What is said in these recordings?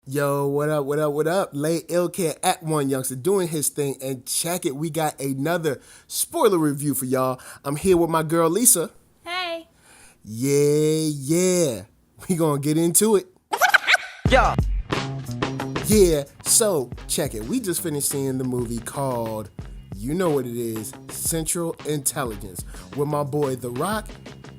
Yo, what up, what up, what up? Lay Ill Kid at OneYoungsta doing his thing, and check it, we got another spoiler review for y'all. I'm here with my girl Lisa. Hey. Yeah. We gonna get into it. Yeah. Yeah, so check it. We just finished seeing the movie called, you know what it is, Central Intelligence, with my boy The Rock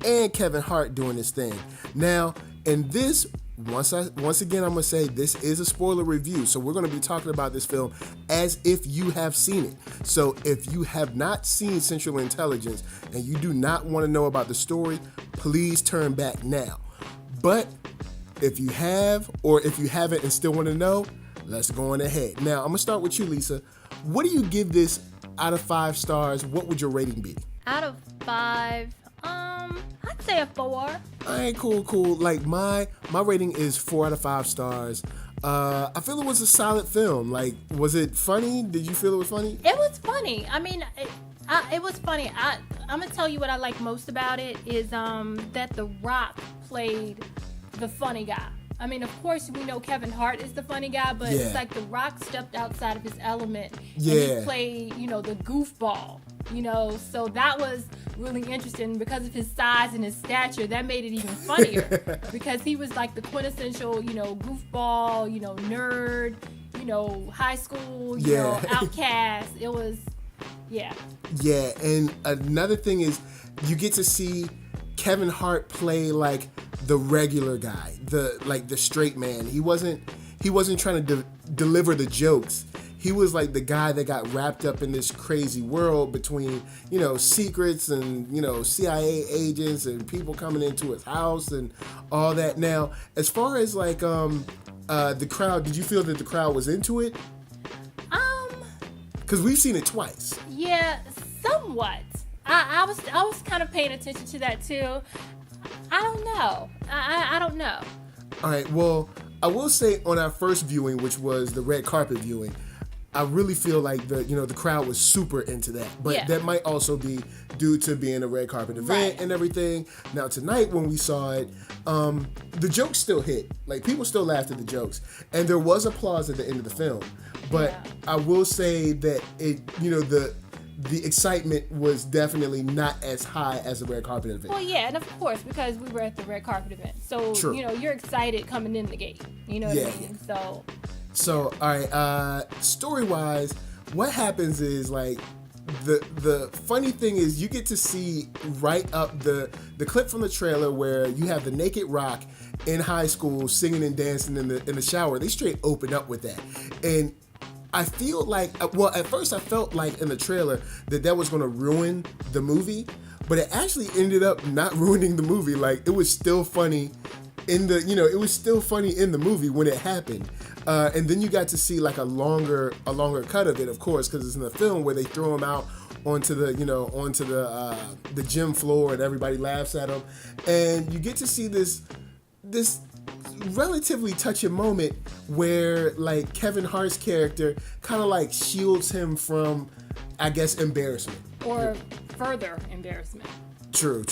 and Kevin Hart doing this thing. Now, in this, once again, I'm gonna say this is a spoiler review, so we're gonna be talking about this film as if you have seen it. So if you have not seen Central Intelligence and you do not want to know about the story, please turn back now. But if you have, or if you haven't and still want to know, let's go on ahead. Now, I'm gonna start with you, Lisa. What do you give this out of 5 stars? What would your rating be? Out of 5, I'd say a 4. All right, cool. Like my rating is 4 out of 5 stars. I feel it was a solid film. Like, was it funny? Did you feel it was funny? It was funny. I mean, it was funny. I'm gonna tell you what I like most about it is that The Rock played the funny guy. I mean, of course, we know Kevin Hart is the funny guy, but it's like The Rock stepped outside of his element and he played, the goofball, so that was really interesting because of his size and his stature. That made it even funnier because he was like the quintessential, goofball, nerd, high school, outcast. It was, Yeah, and another thing is you get to see Kevin Hart play like the regular guy, the straight man. He wasn't trying to deliver the jokes. He was like the guy that got wrapped up in this crazy world between, secrets and, CIA agents and people coming into his house and all that. Now, as far as like the crowd, did you feel that the crowd was into it? Because we've seen it twice. Yeah, somewhat. I was kind of paying attention to that too. I don't know. I don't know. All right. Well, I will say on our first viewing, which was the red carpet viewing, I really feel like the crowd was super into that. But that might also be due to being a red carpet event and everything. Now tonight when we saw it, the jokes still hit. Like people still laughed at the jokes, and there was applause at the end of the film. But I will say that it, the excitement was definitely not as high as the red carpet event. Well, yeah, and of course, because we were at the red carpet event. So, True. You're excited coming in the gate. You know what I mean? So, all right, story-wise, what happens is, like, the funny thing is you get to see right up the clip from the trailer where you have the naked Rock in high school singing and dancing in the shower. They straight open up with that. And I feel like, well, at first I felt like in the trailer that was going to ruin the movie, but it actually ended up not ruining the movie. Like, it was still funny in the, it was still funny in the movie when it happened. And then you got to see like a longer cut of it, of course, because it's in the film where they throw him out onto the gym floor and everybody laughs at him. And you get to see this relatively touching moment where like Kevin Hart's character kind of like shields him from, I guess, embarrassment or further embarrassment. True.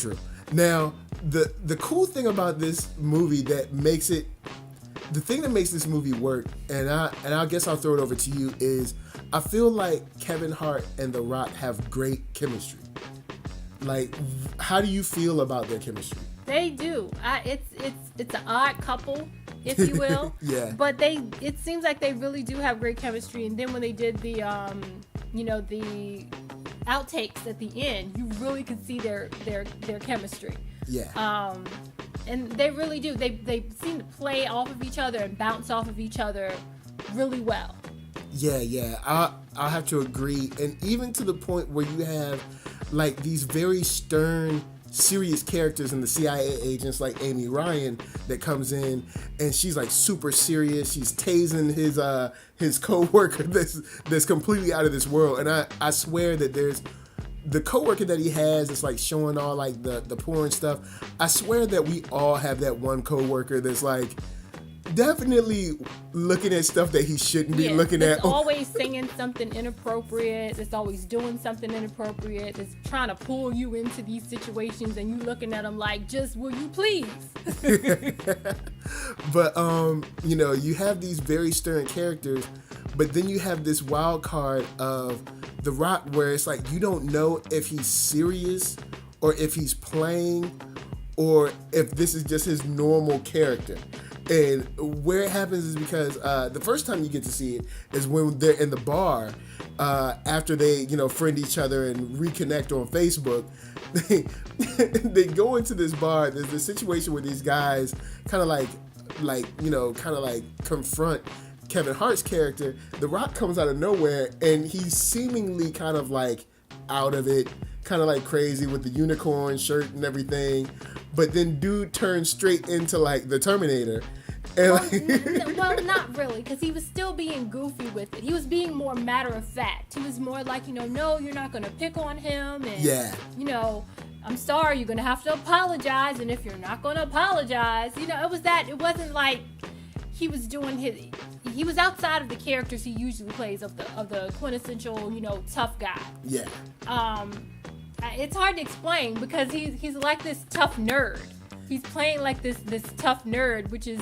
Now, the cool thing about this movie that makes this movie work, and I guess I'll throw it over to you, is I feel like Kevin Hart and The Rock have great chemistry. Like, how do you feel about their chemistry? They do. It's an odd couple, if you will. Yeah. But it seems like they really do have great chemistry. And then when they did the the outtakes at the end, you really could see their chemistry. Yeah. And they really do. They seem to play off of each other and bounce off of each other really well. Yeah. I'll have to agree. And even to the point where you have like these very stern, serious characters in the CIA agents like Amy Ryan that comes in and she's like super serious. She's tasing his co-worker that's completely out of this world. And I swear that there's the coworker that he has that's like showing all like the porn stuff. I swear that we all have that one coworker that's like definitely looking at stuff that he shouldn't be looking at. It's always saying something inappropriate. It's always doing something inappropriate. It's trying to pull you into these situations, and you looking at him like, just will you please? But you have these very stern characters, but then you have this wild card of The Rock, where it's like you don't know if he's serious or if he's playing or if this is just his normal character. And where it happens is because the first time you get to see it is when they're in the bar after they, friend each other and reconnect on Facebook. They go into this bar. There's a situation where these guys kind of like confront Kevin Hart's character. The Rock comes out of nowhere and he's seemingly kind of like out of it, kind of like crazy with the unicorn shirt and everything. But then dude turns straight into like the Terminator. And well, not really, because he was still being goofy with it. He was being more matter of fact. He was more like, no, you're not going to pick on him. And, I'm sorry, you're going to have to apologize. And if you're not going to apologize, it was that. It wasn't like he was doing he was outside of the characters he usually plays of the quintessential, tough guy. Yeah. It's hard to explain because he's like this tough nerd. He's playing like this tough nerd, which is,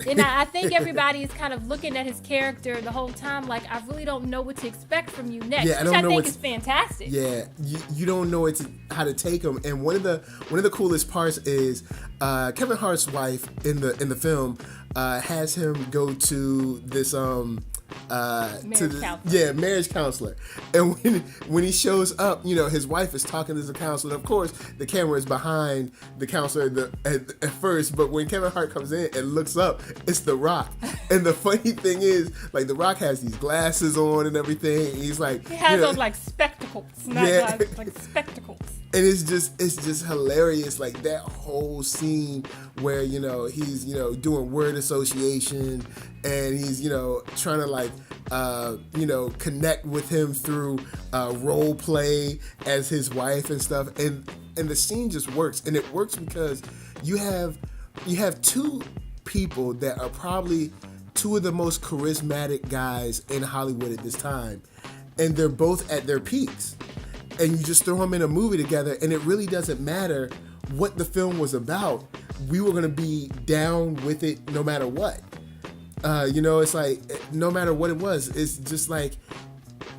and I think everybody is kind of looking at his character the whole time like, I really don't know what to expect from you next, which I think is fantastic. Yeah, you don't know how to take him. And one of the coolest parts is Kevin Hart's wife in the film has him go to this marriage counselor. And when he shows up, his wife is talking to the counselor. Of course, the camera is behind the counselor at first, but when Kevin Hart comes in and looks up, it's The Rock. And the funny thing is, like, The Rock has these glasses on and everything. He has those like spectacles, not glasses, like spectacles. And it's just hilarious, like that whole scene where he's doing word association and he's trying to like connect with him through role play as his wife and stuff, and the scene just works, and it works because you have two people that are probably two of the most charismatic guys in Hollywood at this time, and they're both at their peaks. And you just throw them in a movie together, and it really doesn't matter what the film was about. We were going to be down with it no matter what. It's like, no matter what it was, it's just like,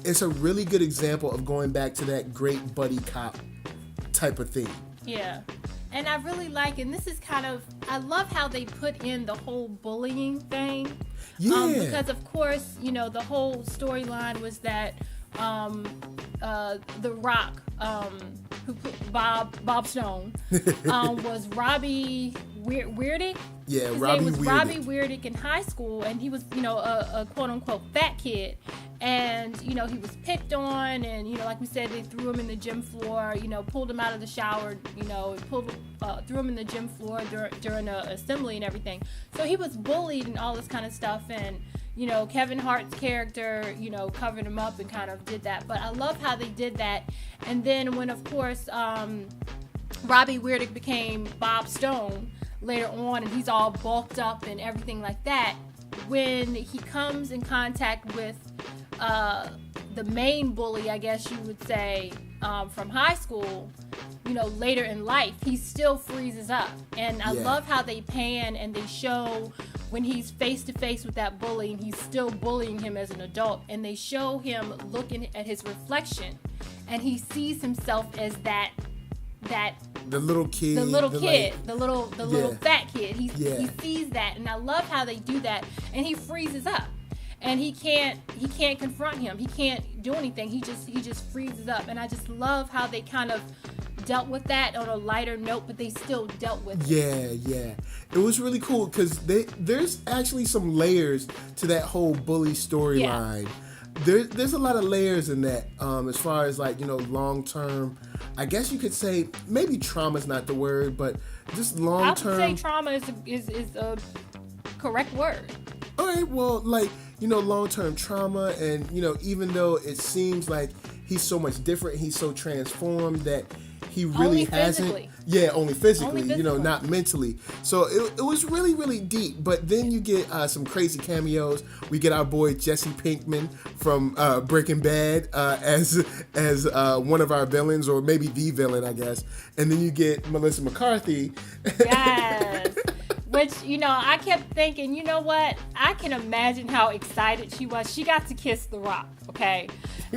it's a really good example of going back to that great buddy cop type of thing. Yeah. And I really like, and this is kind of, I love how they put in the whole bullying thing. Yeah. Because, of course, the whole storyline was that The Rock, who put Bob Stone, was Robbie Weirdick. Yeah, His Robbie name was Weirdick. Robbie Weirdick in high school, and he was, a quote unquote fat kid, and he was picked on, and like we said, they threw him in the gym floor, pulled him out of the shower, threw him in the gym floor during a assembly and everything. So he was bullied and all this kind of stuff, and Kevin Hart's character, covered him up and kind of did that. But I love how they did that. And then when, of course, Robbie Weirdick became Bob Stone later on, and he's all bulked up and everything like that, when he comes in contact with the main bully, I guess you would say, from high school, later in life, he still freezes up. And I love how they pan and they show when he's face to face with that bully and he's still bullying him as an adult, and they show him looking at his reflection and he sees himself as the little kid, the little fat kid. He sees that, and I love how they do that. And he freezes up, and he can't confront him. He can't do anything. He just freezes up, and I just love how they kind of dealt with that on a lighter note, but they still dealt with it. Yeah. It was really cool because there's actually some layers to that whole bully storyline. There's a lot of layers in that, as far as like, long term. I guess you could say maybe trauma is not the word, but just long term. I would say trauma is a correct word. All right, well, like, long term trauma, and even though it seems like he's so much different, he's so transformed that he really Only hasn't. physically. Yeah, only physically, Only you know, physically. not mentally. So it was really, really deep. But then you get some crazy cameos. We get our boy Jesse Pinkman from Breaking Bad as one of our villains, or maybe the villain, I guess. And then you get Melissa McCarthy. Yes. Which, you know, I kept thinking, you know what? I can imagine how excited she was. She got to kiss The Rock, okay?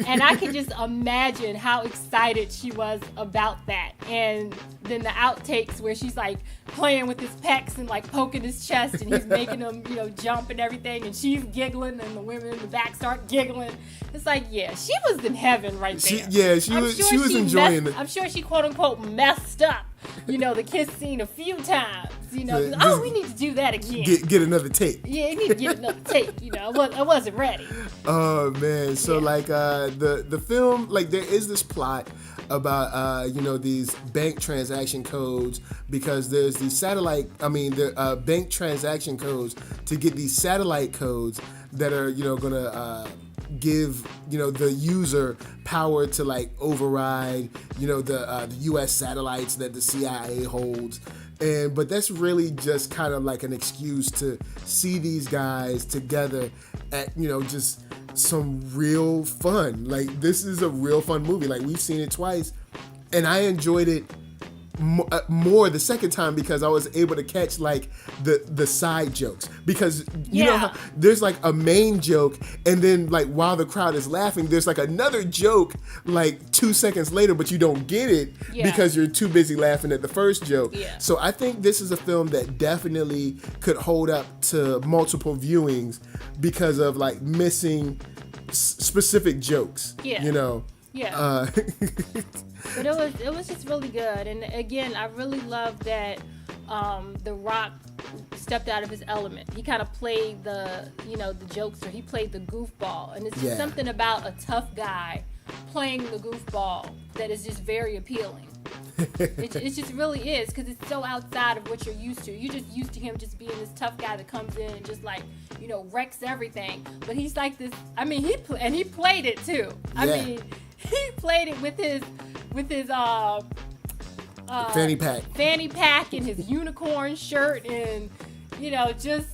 And I can just imagine how excited she was about that. And then the outtakes where she's like playing with his pecs and like poking his chest and he's making him, you know, jump and everything. And she's giggling and the women in the back start giggling. It's like, yeah, she was in heaven right there. She was enjoying it. I'm sure she quote unquote messed up, you know, the kiss scene a few times. You know, So we need to do that again. Get another take. Yeah, you need to get another take. You know, I wasn't ready. Oh man, so Yeah. like the film, like there is this plot about you know, these bank transaction codes, because there's these the bank transaction codes to get these satellite codes that are, you know, gonna give, you know, the user power to like override, you know, the U.S. satellites that the CIA holds. But that's really just kind of like an excuse to see these guys together at, you know, just some real fun. Like, this is a real fun movie. Like, we've seen it twice, and I enjoyed it more the second time because I was able to catch like the side jokes, because you know how there's like a main joke, and then like while the crowd is laughing there's like another joke like 2 seconds later, but you don't get it because you're too busy laughing at the first joke. So I think this is a film that definitely could hold up to multiple viewings because of like missing specific jokes, you know. But it was just really good. And again, I really love that The Rock stepped out of his element. He kind of played the jokester. He played the goofball. And it's just something about a tough guy playing the goofball that is just very appealing. It just really is, because it's so outside of what you're used to. You're just used to him just being this tough guy that comes in and just like, you know, wrecks everything. But he's like this. I mean, he played it too. I mean, he played it with his fanny pack and his unicorn shirt, and you know, just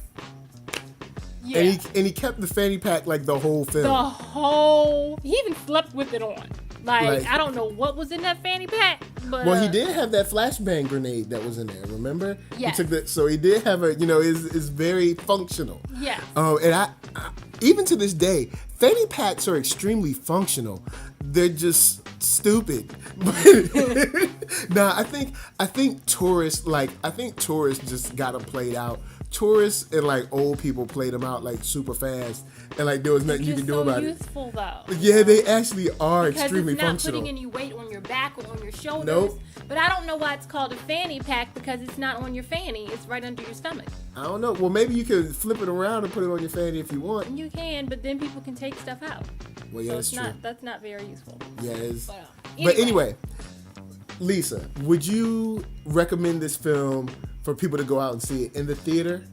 and he kept the fanny pack like the whole film. He even slept with it on. Like, I don't know what was in that fanny pack, but well, he did have that flashbang grenade that was in there. Remember? Yes. He took that, so he did have a, you know, is very functional. Yeah. And I even to this day, fanny packs are extremely functional. They're just stupid. Nah, I think tourists just got them played out. Tourists and like old people played them out like super fast, and like there was nothing you can do about it. Useful though. Yeah, they actually are because extremely it's not functional. putting any weight on your back or on your shoulders. Nope. But I don't know why it's called a fanny pack, because it's not on your fanny. It's right under your stomach. I don't know. Well, maybe you can flip it around and put it on your fanny if you want. You can, but then people can take stuff out. Well, yeah, so that's true. That's not very useful. Yeah, it is. But anyway, Lisa, would you recommend this film for people to go out and see it in the theater?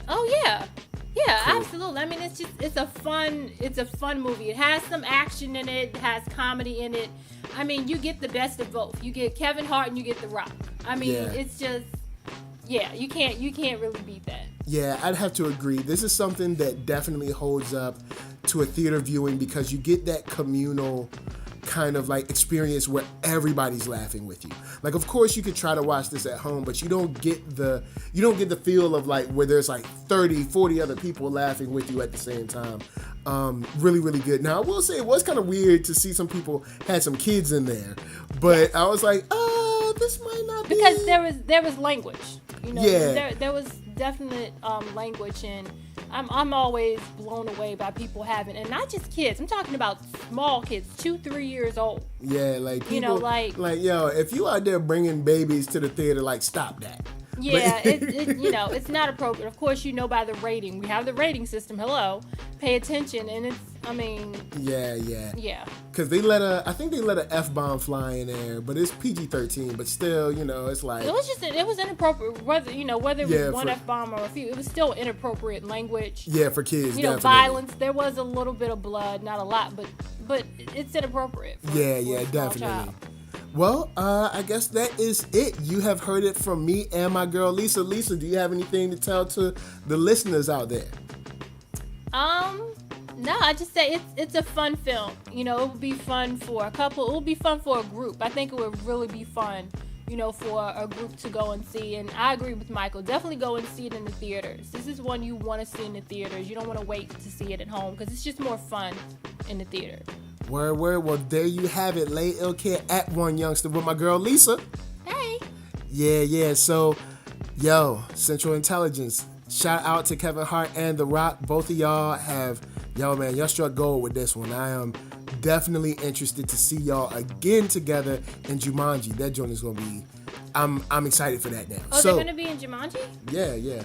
Oh yeah. Yeah, Cool. absolutely. I mean, it's a fun movie. It has some action in it. It has comedy in it. I mean, you get the best of both. You get Kevin Hart and you get The Rock. I mean, it's just, you can't really beat that. Yeah, I'd have to agree. This is something that definitely holds up to a theater viewing, because you get that communal kind of like experience where everybody's laughing with you. Like, of course you could try to watch this at home, but you don't get the feel of like where there's like 30, 40 other people laughing with you at the same time. Really, really good. Now, I will say it was kind of weird to see some people had some kids in there, but I was like, this might not be, because there was language. You know, there was definite language, and I'm always blown away by people having, and not just kids. I'm talking about small kids, 2-3 years old. Yeah, like people, you know, like yo, if you out there bringing babies to the theater, like, stop that. Yeah, it's not appropriate. Of course, you know, by the rating. We have the rating system. Hello, pay attention, and yeah. Because I think they let a F-bomb fly in there, but it's PG-13. But still, you know, it's like it was inappropriate. Whether it was one F-bomb or a few, it was still inappropriate language. Yeah, for kids. You know, definitely. violence. There was a little bit of blood, not a lot, but it's inappropriate. For yeah, a small definitely. child. Well, I guess that is it. You have heard it from me and my girl Lisa. Lisa, do you have anything to tell to the listeners out there? No, I just say it's a fun film. You know, it would be fun for a couple. It would be fun for a group. I think it would really be fun, you know, for a group to go and see. And I agree with Michael. Definitely go and see it in the theaters. This is one you want to see in the theaters. You don't want to wait to see it at home because it's just more fun in the theater. Word. Well, there you have it. Lay Ill Kid at OneYoungsta with my girl Lisa. Hey. Yeah. So, Central Intelligence. Shout out to Kevin Hart and The Rock. Both of y'all y'all struck gold with this one. I am definitely interested to see y'all again together in Jumanji. That joint is gonna be. I'm excited for that now. Oh, they're gonna be in Jumanji? Yeah.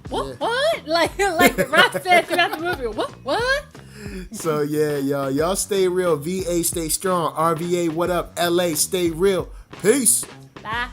What? Yeah. What? Like The Rock said throughout the movie. What? So y'all stay real. VA stay strong. RVA, what up? LA, stay real. Peace. Bye.